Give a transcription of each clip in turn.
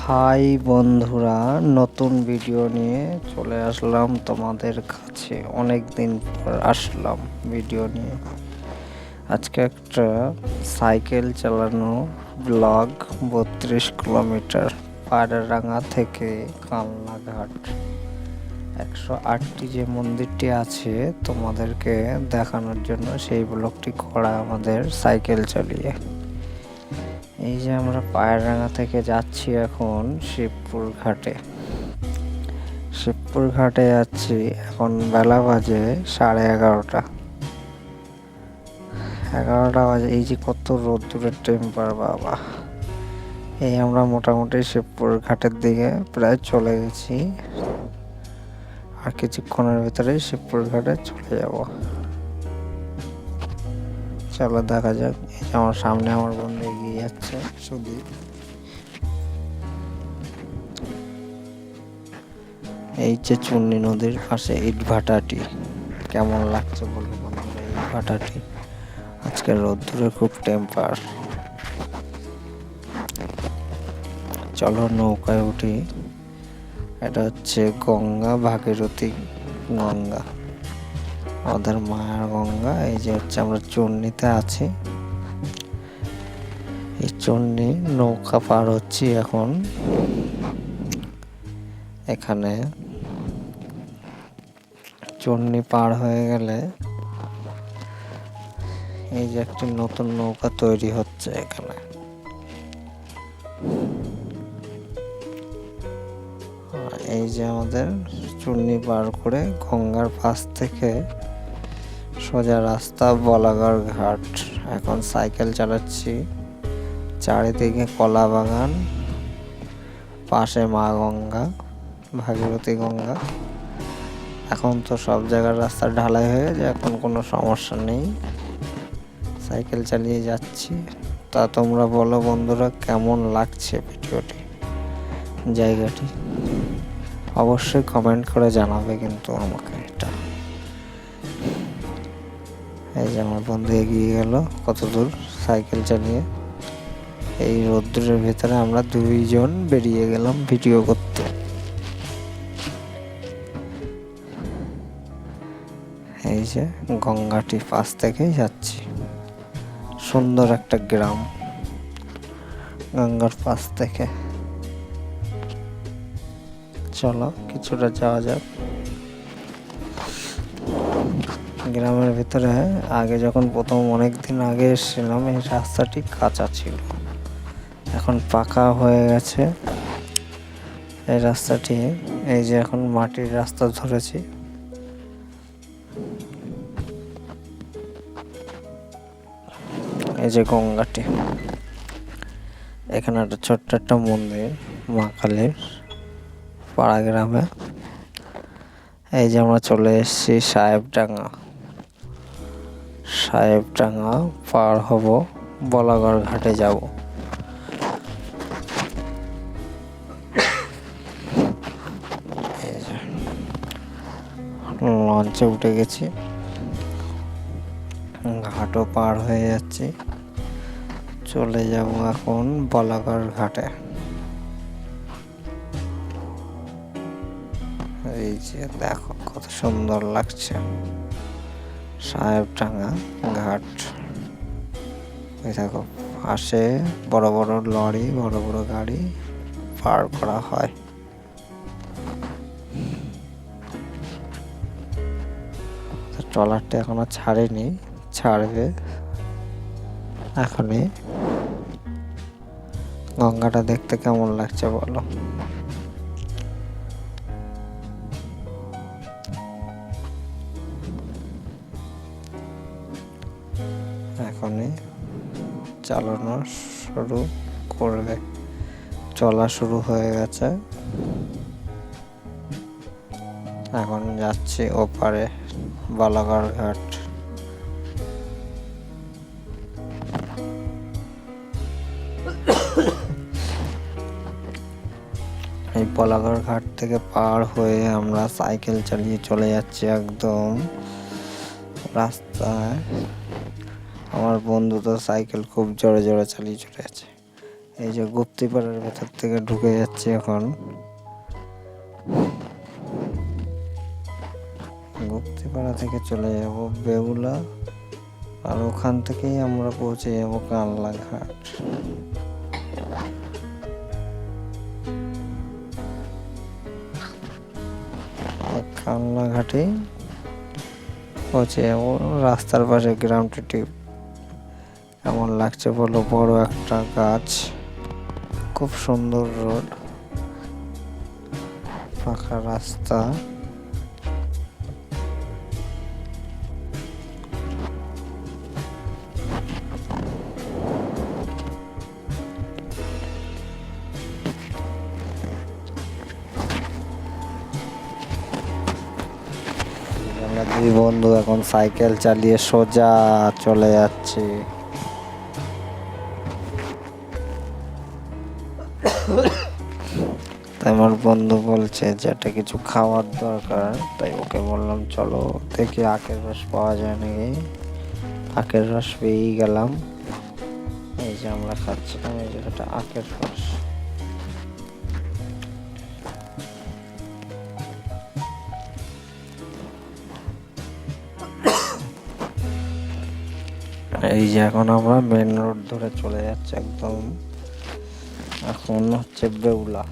High বন্ধুরা, নতুন video নিয়ে চলে আসলাম তোমাদের কাছে। অনেক দিন পর আসলাম ভিডিও নিয়ে। আজকে একটা সাইকেল চালানো ব্লগ। 32 কিলোমিটার পায়রাডাঙ্গা থেকে কালনাঘাট। 108টি যে মন্দিরটি আছে তোমাদেরকে দেখানোর জন্য সেই ব্লগটি করা আমাদের সাইকেল চালিয়ে। এই যে আমরা পায়রাডাঙ্গা থেকে যাচ্ছি এখন শিবপুর ঘাটে। শিবপুর ঘাটে যাচ্ছি, এখন বেলা বাজে 11:30। 11টা বাজে। এই যে কত রোদ্দুরের টেম্পার বাবা! এই আমরা মোটামুটি শিবপুর ঘাটের দিকে প্রায় চলে গেছি, আর কিছুক্ষণের ভিতরে শিবপুর ঘাটে চলে যাব। চলো দেখা যাক। এই যে আমার সামনে আমার বন্ধু এগিয়ে যাচ্ছে, সুদীপ। এই যে চুন্নি নদীর পাশে ইটভাটাটি, কেমন লাগছে বলো বন্ধুরা ইটভাটাটি? আজকে রোদ্দুরে খুব টেম্পার। চলো নৌকায় উঠি। এটা হচ্ছে গঙ্গা, ভাগীরথী গঙ্গা, আমাদের মায়ার গঙ্গা। এই যে হচ্ছে আমরা চুন্নিতে আছি। এই চুন্নি নৌকা পার হচ্ছি এখন। এখানে চুন্নি পার হয়ে গেলে এই যে একটি নতুন নৌকা তৈরি হচ্ছে এখানে। এই যে আমাদের চুন্নি পার করে গঙ্গার পাশ থেকে সোজা রাস্তা বলাগড় ঘাট। এখন সাইকেল চালাচ্ছি, চারিদিকে কলা বাগান, পাশে মা গঙ্গা, ভাগীরথী গঙ্গা। এখন তো সব জায়গার রাস্তা ঢালাই হয়ে গেছে, এখন কোনো সমস্যা নেই। সাইকেল চালিয়ে যাচ্ছি। তা তোমরা বলো বন্ধুরা, কেমন লাগছে ভিডিওটি, জায়গাটি? অবশ্যই কমেন্ট করে জানাবে কিন্তু আমাকে এটা। এই যে আমার বন্ধু এগিয়ে গেল কত দূর সাইকেল চালিয়ে। এই রোদ্দুরের ভেতরে আমরা দুইজন বেরিয়ে গেলাম ভিডিও করতে। এই যে গঙ্গাটি পাশ থেকেই যাচ্ছি। সুন্দর একটা গ্রাম গঙ্গার পাশ থেকে। চলো কিছুটা যাওয়া যাক। গ্রামের ভিতরে আগে যখন প্রথম অনেক দিন আগে এসেছিলাম, এই রাস্তাটি কাঁচা ছিল, এখন পাকা হয়ে গেছে এই রাস্তাটি। এই যে এখন মাটির রাস্তা ধরেছি। এই যে গঙ্গাটি, এখানে একটা ছোট্ট একটা মন্দির মা কালীর, পাড়া গ্রামে। এই যে আমরা চলে এসেছি সাহেবডাঙ্গা। সাহেবডাঙ্গা পার হব, বলাগড় ঘাটে যাব। লঞ্চে উঠে গেছি, ঘাটও পার হয়ে যাচ্ছি। চলে যাব এখন বলাগড় ঘাটে। এই যে দেখো কত সুন্দর লাগছে সাহেবডাঙ্গা ঘাট। এই দেখো পাশে বড় বড় লরি, বড় বড় গাড়ি পার করা হয়। ট্রলারটা এখনো ছাড়েনি, ছাড়বে এখনই। গঙ্গাটা দেখতে কেমন লাগছে বলো? এখনই চালানো শুরু করবে, চলা শুরু হয়ে গেছে। এখন যাচ্ছি ওপারে বলাগড় ঘাট। এই বলাগড় ঘাট থেকে পার হয়ে আমরা সাইকেল চালিয়ে চলে যাচ্ছি একদম রাস্তায়। আমার বন্ধু তো সাইকেল খুব জোরে জোরে চালিয়ে চলে যাচ্ছে। এই যে গুপ্তিপাড়ার ভেতর থেকে ঢুকে যাচ্ছি এখন। গুপ্তিপাড়া থেকে চলে যাব বেহুলা, আর ওখান থেকেই আমরা পৌঁছে যাব কানলা ঘাট। কানলা ঘাটে পৌঁছে যাব। রাস্তার পাশে গ্রামটি কেমন লাগছে বলো, বড় একটা গাছ, খুব সুন্দর রোড, ফাঁকা রাস্তা। আমরা দুই বন্ধু এখন সাইকেল চালিয়ে সোজা চলে যাচ্ছি। তাই আমার বন্ধু বলছে যে একটা কিছু খাওয়ার দরকার, তাই ওকে বললাম চলো দেখি আখের রস পাওয়া যায় নাকি। আখের রস পেয়েই গেলাম। এই যে আমরা খাচ্ছিলাম, এই যে এটা আখের রস। এই যে এখন আমরা মেন রোড ধরে চলে যাচ্ছি একদম। এখন হচ্ছে বেহুলা।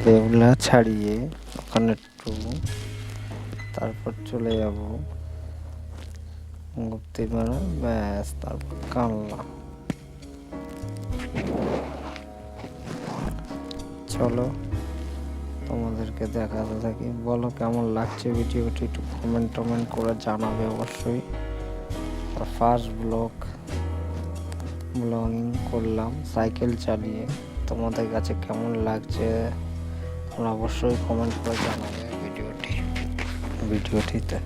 বেহুলা ছাড়িয়ে ওখানে একটু তারপর চলে যাব গুপ্তিপাড়া, ব্যাস তারপর কানলা। চলো তোমাদেরকে দেখাতে থাকি। বলো কেমন লাগছে ভিডিওটি, একটু কমেন্ট করে জানাবে অবশ্যই। ফার্স্ট ব্লগিং করলাম সাইকেল চালিয়ে, তোমাদের কাছে কেমন লাগছে তোমরা অবশ্যই কমেন্ট করে জানাবে ভিডিওটিতে।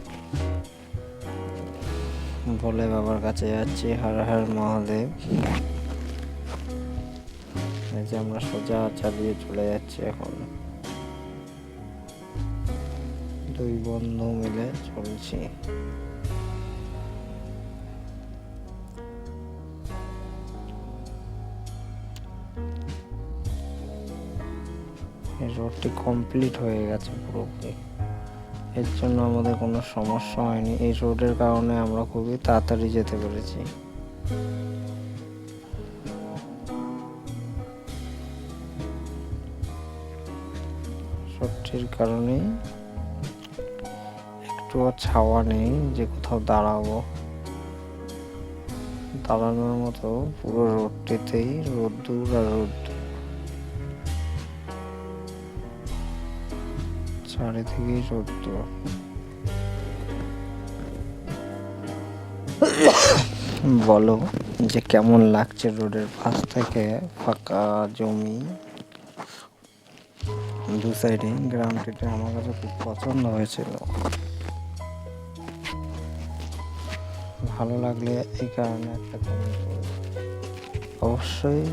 ভোলে বাবার কাছে যাচ্ছি, হর হর মহাদেব। এই যে আমরা সোজা চালিয়ে চলে যাচ্ছি এখন, দুই বন্ধু মিলে চলছি। এই রোডটি কমপ্লিট হয়ে গেছে পুরোপুরি, এর জন্য আমাদের কোনো সমস্যা হয়নি। এই রোডের কারণে আমরা খুবই তাড়াতাড়ি যেতে পেরেছি। রোডটির কারণে একটুও ছাওয়া নেই যে কোথাও দাঁড়ানোর মতো। পুরো রোডটিতেই রোদ্দুর আর রোদ্দুর, চারিদিকেই রোদ্দুর। বলো যে কেমন লাগছে রোডের পাশ থেকে ফাঁকা জমি, দু সাইডে। গ্রামটিতে আমার কাছে খুব পছন্দ হয়েছিল। ভালো লাগলে এই কারণে একটা কমেন্ট করবে, অবশ্যই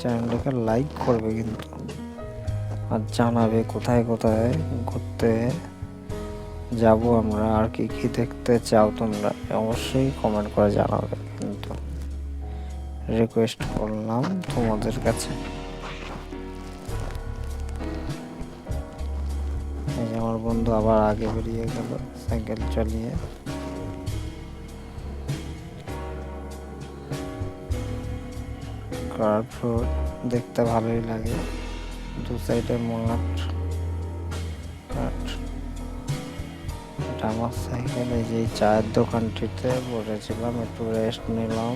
চ্যানেলটাকে লাইক করবে কিন্তু, আর জানাবে কোথায় কোথায় ঘুরতে যাব আমরা, আর কি কি দেখতে চাও তোমরা অবশ্যই কমেন্ট করে জানাবে কিন্তু, রিকোয়েস্ট করলাম তোমাদের কাছে। এই যে আমার বন্ধু আবার আগে বেরিয়ে গেল সাইকেল চালিয়ে। কার্ভ রোড দেখতে ভালোই লাগে, দু সাইডে মাঠ। আমার সাইকেলে যে চায়ের দোকানটিতে বসেছিলাম, একটু রেস্ট নিলাম,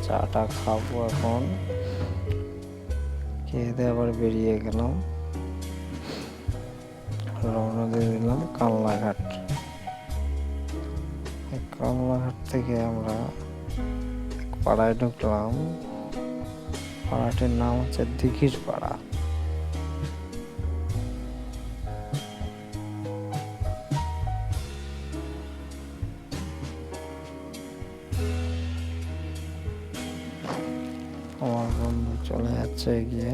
চাটা খাবো এখন, খেয়ে দিয়ে আবার বেরিয়ে গেলাম, রওনা দিয়ে দিলাম কানলাঘাট। কানলাঘাট থেকে আমরা এক পাড়ায় ঢুকলাম, পাড়াটির নাম হচ্ছে দিঘির পাড়া। আমার বন্ধু চলে যাচ্ছে এগিয়ে,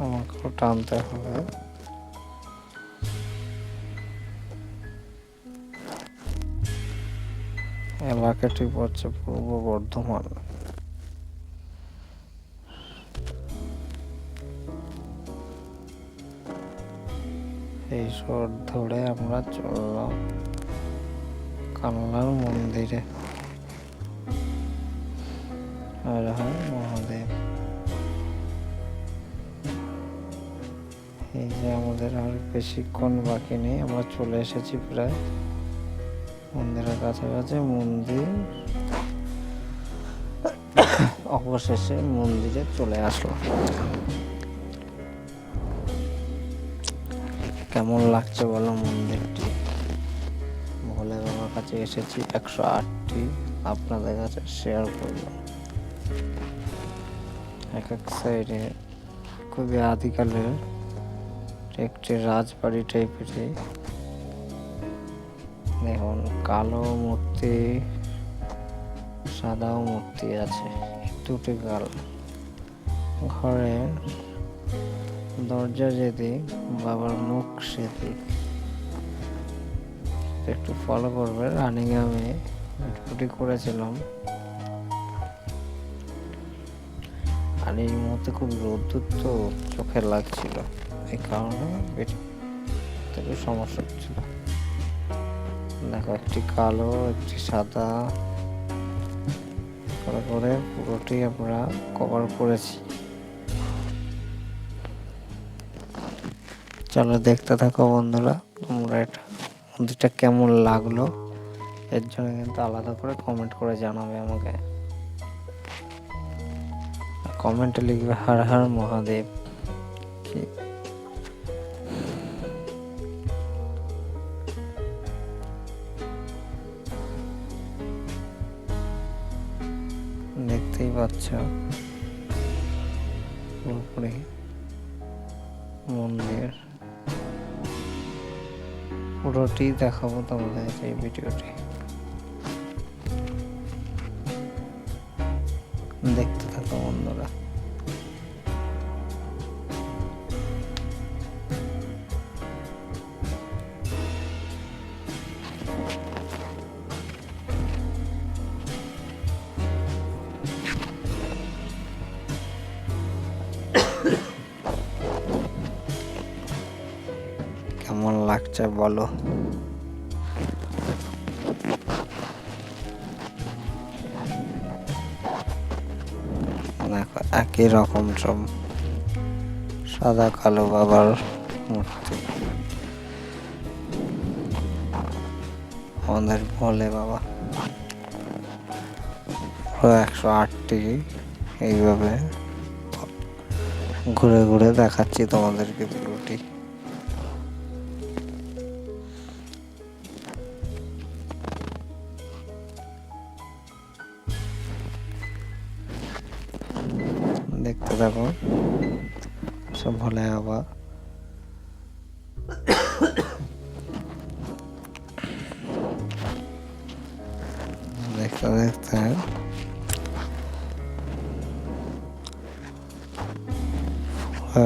আমাকেও টানতে হবে। এলাকাটি পড়ছে পূর্ব বর্ধমান। এই রোড ধরে আমরা চললাম কানলার মন্দিরে। হর হর মহাদেব। এই যে আমাদের আর বেশিক্ষণ বাকি নেই, আমরা চলে এসেছি প্রায় মন্দিরের কাছাকাছি। মন্দির অবশেষে মন্দিরে চলে আসলো। কেমন লাগছে বলো মন্দিরটি? ভোলে বাবার কাছে এসেছি, 108টি আপনাদের কাছে শেয়ার করলাম। এক এক সাইডে খুবই আদিকালের একটি রাজবাড়ি টাইপেরই। দেখুন কালো মূর্তি, সাদাও মূর্তি আছে, দুটি গাল। ঘরের দরজা যেদিক, বাবার মুখ সেদিক। একটু ফলো করবে। রানিং আমি ভিডিওটি করেছিলাম, আর এই মুহূর্তে খুব রোদ্দুর তো চোখে লাগছিল, এই কারণে থেকে সমস্যা হচ্ছিল। দেখো একটি কালো একটি সাদা করে পুরোটি আমরা কভার করেছি। চলো দেখতে থাকো বন্ধুরা, তোমরা এটা মন্দিরটা কেমন লাগলো এর জন্য কিন্তু আলাদা করে কমেন্ট করে জানাবে আমাকে। কমেন্টে লিখবে হর হর মহাদেব। দেখতেই পাচ্ছ পুরোপুরি মন্দির, পুরোটি দেখাবো তোমাদের এই ভিডিওটি। দেখতে থাকো বন্ধুরা। কেমন লাগছে বলো? দেখো একই রকম সব সাদা কালো বাবার মূর্তি। আমাদের ভোলে বাবা পুরো 108টি এইভাবে ঘুরে ঘুরে দেখাচ্ছি তোমাদেরকে পুরোটি। দেখতে থাকো সব ভোলে বাবা। দেখতে দেখতে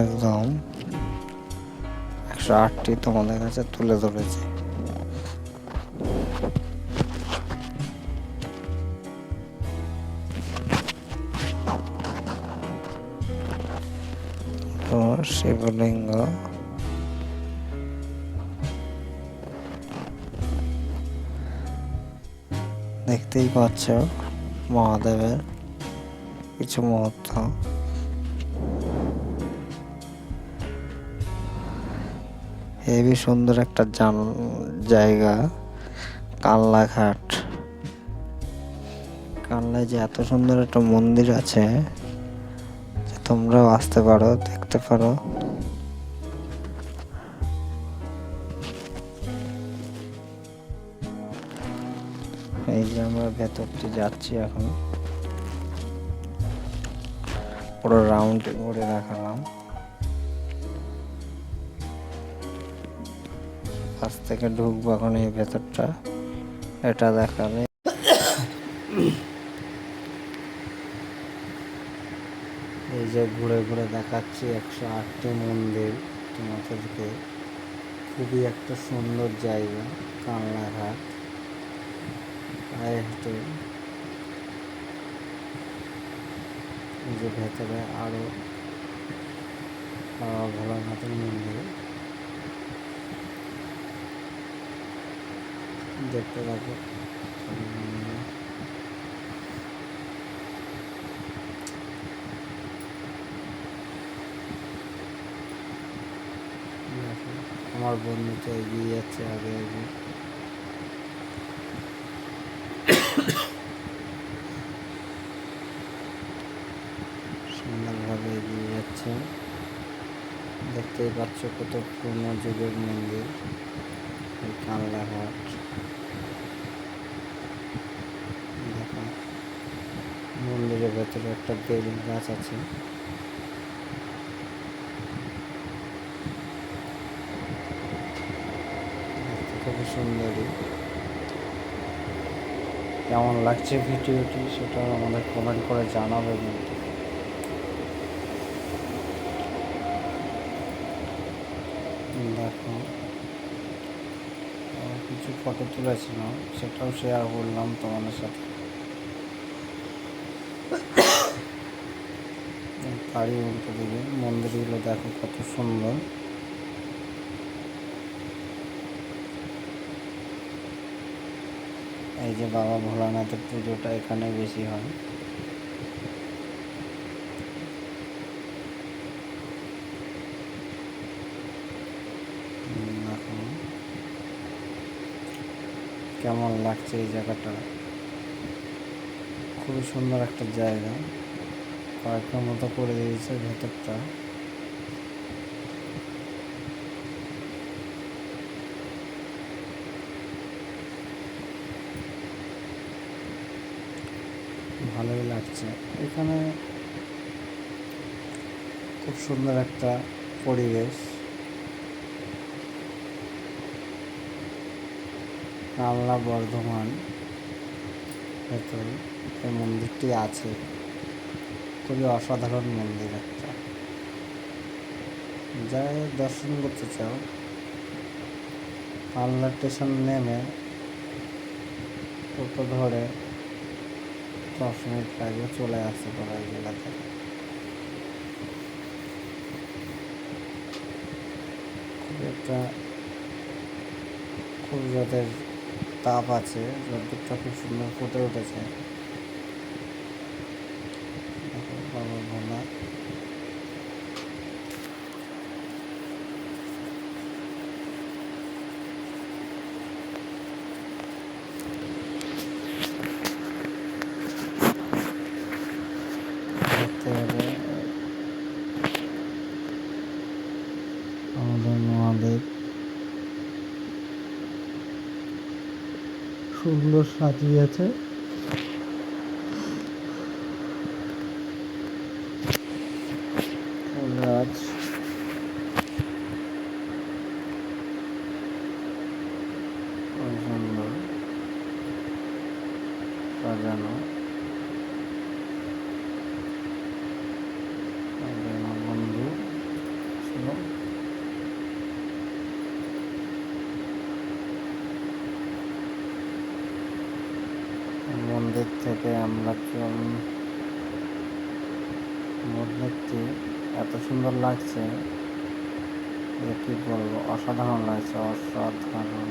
একদম 108টি তোমাদের কাছে তুলে ধরেছি। তো শিবলিঙ্গ, দেখতেই পাচ্ছ মহাদেবের কিছু মুহূর্ত। হেবি সুন্দর একটা জায়গা কানলাঘাট। কানলায় যে এত সুন্দর একটা মন্দির আছে যে তোমরাও আসতে পারো, দেখতে পারো। এই যে আমরা ভেতরটি যাচ্ছি এখন, পুরো রাউন্ড ঘুরে দেখালাম। কাছ থেকে ঢুকবো এখন এই ভেতরটা, এটা দেখালে। এই যে ঘুরে ঘুরে দেখাচ্ছি 108টি মন্দির তোমাদেরকে। খুবই একটা সুন্দর জায়গা কানলাঘাট। পায়ে হেঁটে এই যে ভেতরে আরো ভোলানাথের মন্দির দেখতে থাকো। আমার বন্ধু তো এগিয়ে যাচ্ছে আগে আগে। সুন্দরভাবে এগিয়ে যাচ্ছে। দেখতেই পাচ্ছ কত পুরনো যুগের মন্দির, এই কানলাঘাট। দেখো মন্দিরের ভেতরে একটা বেল গাছ আছে। খুবই সুন্দরী। কেমন লাগছে ভিডিওটি সেটা আমাদের কমেন্ট করে জানাবে কিন্তু। দেখো কিছু ফটো তুলেছিলাম, সেটাও শেয়ার করলাম তোমাদের সাথে। বাড়ি উল্টো দিকে মন্দিরগুলো দেখো কত সুন্দর। এই যে বাবা ভোলানাথের পুজোটা এখানে বেশি হয়। কেমন লাগছে এই জায়গাটা, খুবই সুন্দর একটা জায়গা। পার্কের মতো করে দিয়েছে ভেতরটা। ভালোই লাগছে এখানে, খুব সুন্দর একটা পরিবেশ। কালনা বর্ধমান ভেতরে এই মন্দিরটি আছে। খুবই অসাধারণ মন্দির একটা। যাই দর্শন করতে চাও কালনা স্টেশন নেমে টোটো ধরে 10 মিনিট লাগবে, চলে আসতে পারো এই জেলাতে। খুব একটা খুব রোদের তাপ আছে, রোদ্দুরটা খুব সুন্দর ফুটে উঠেছে। বাবা ভোলা দেখতে হবে আমাদের মহাদেব সুন্দর সাজিয়েছে। গাছ সুন্দর সাজানো। আমার বন্ধু ছিল। মন্দির থেকে আমরা মন্দিরটি এত সুন্দর লাগছে যে কি বলবো, অসাধারণ লাগছে, অসাধারণ।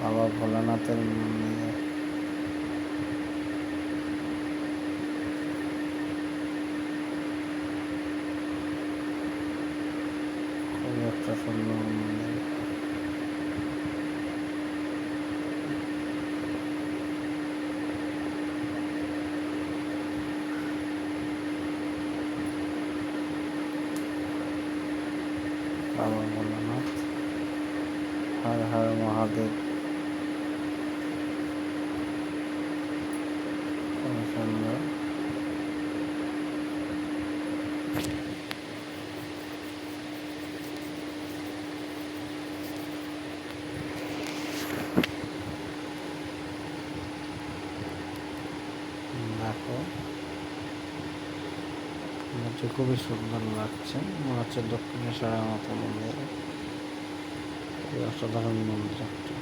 বাবা ভোলানাথের মন্দির খুবই একটা সুন্দর মন্দির। বাবা ভোলানাথ, হর হর মহাদেব। খুবই সুন্দর। দেখো মন্দিরটি খুবই সুন্দর লাগছে, মনে হচ্ছে দক্ষিণেশ্বরের মতো মন্দির। খুবই অসাধারণ মন্দির একটা।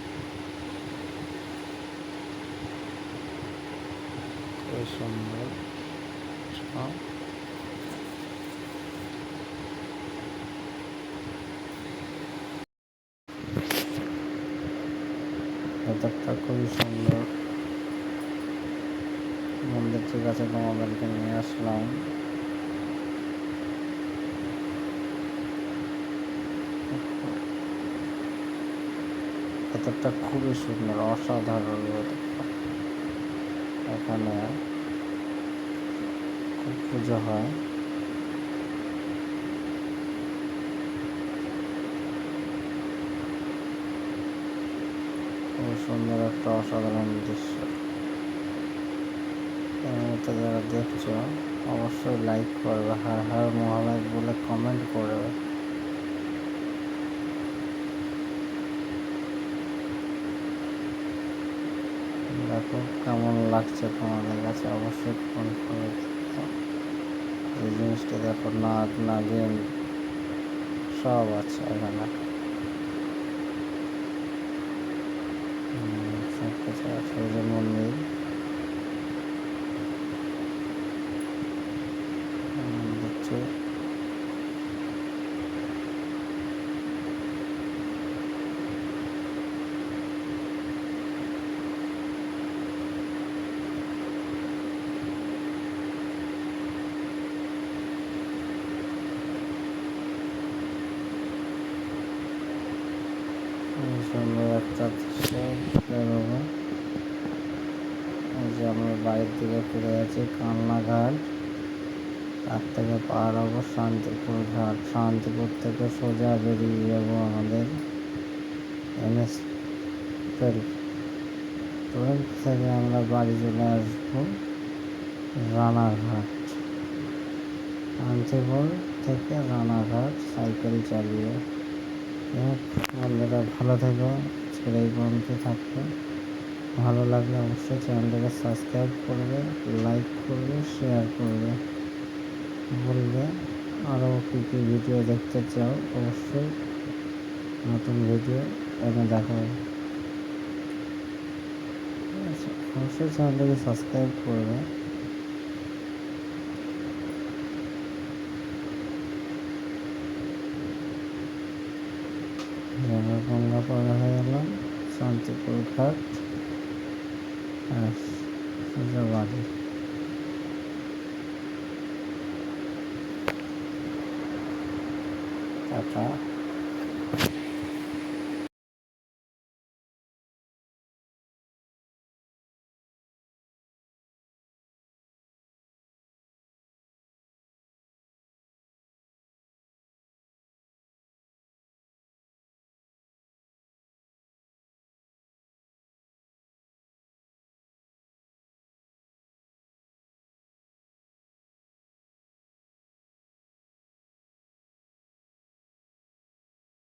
খুবই সুন্দর। ভেতরটা খুবই সুন্দর। মন্দিরটির কাছে তোমাদেরকে নিয়ে আসলাম। ভেতরটা খুবই সুন্দর, অসাধারণ ভেতরটা। এখানে খুব পুজো হয়। খুব সুন্দর একটা অসাধারণ দৃশ্য। এর মধ্যে যারা দেখছো অবশ্যই লাইক করবে, হর হর মহাদেব বলে কমেন্ট করবে। দেখো কেমন লাগছে তোমাদের কাছে, অবশ্যই কমেন্ট করে। এই জিনিসটা দেখো, নাগ নাগিন সব আছে এখানে, সব কিছু আছে। এই যে মন্দির, দেখছো সুন্দর একটা দৃশ্য বেরোবো। এই যে আমরা বাইরের দিকে ফিরে আছি কান্নাঘাট, তার থেকে পার হবো শান্তিপুর ঘাট। শান্তিপুর থেকে সোজা বেরিয়ে যাবো আমাদের NH 12 থেকে আমরা বাড়ি চলে আসবো রানাঘাট। শান্তিপুর থেকে রানাঘাট সাইকেল চালিয়ে। বন্ধুরা ভালো থেকো, ছেড়ে এই পর্যন্ত থাকবে। ভালো লাগলে অবশ্যই চ্যানেলটাকে সাবস্ক্রাইব করবে, লাইক করবে, শেয়ার করবে। বলবে আরও কী কী ভিডিও দেখতে চাও, অবশ্যই নতুন ভিডিও এনে দেখাবো। ঠিক আছে, অবশ্যই চ্যানেলটাকে সাবস্ক্রাইব করবে। গঙ্গা পার হয়ে গেলাম, শান্তিপুর ঘাট সোজা বাড়ি। টাটা।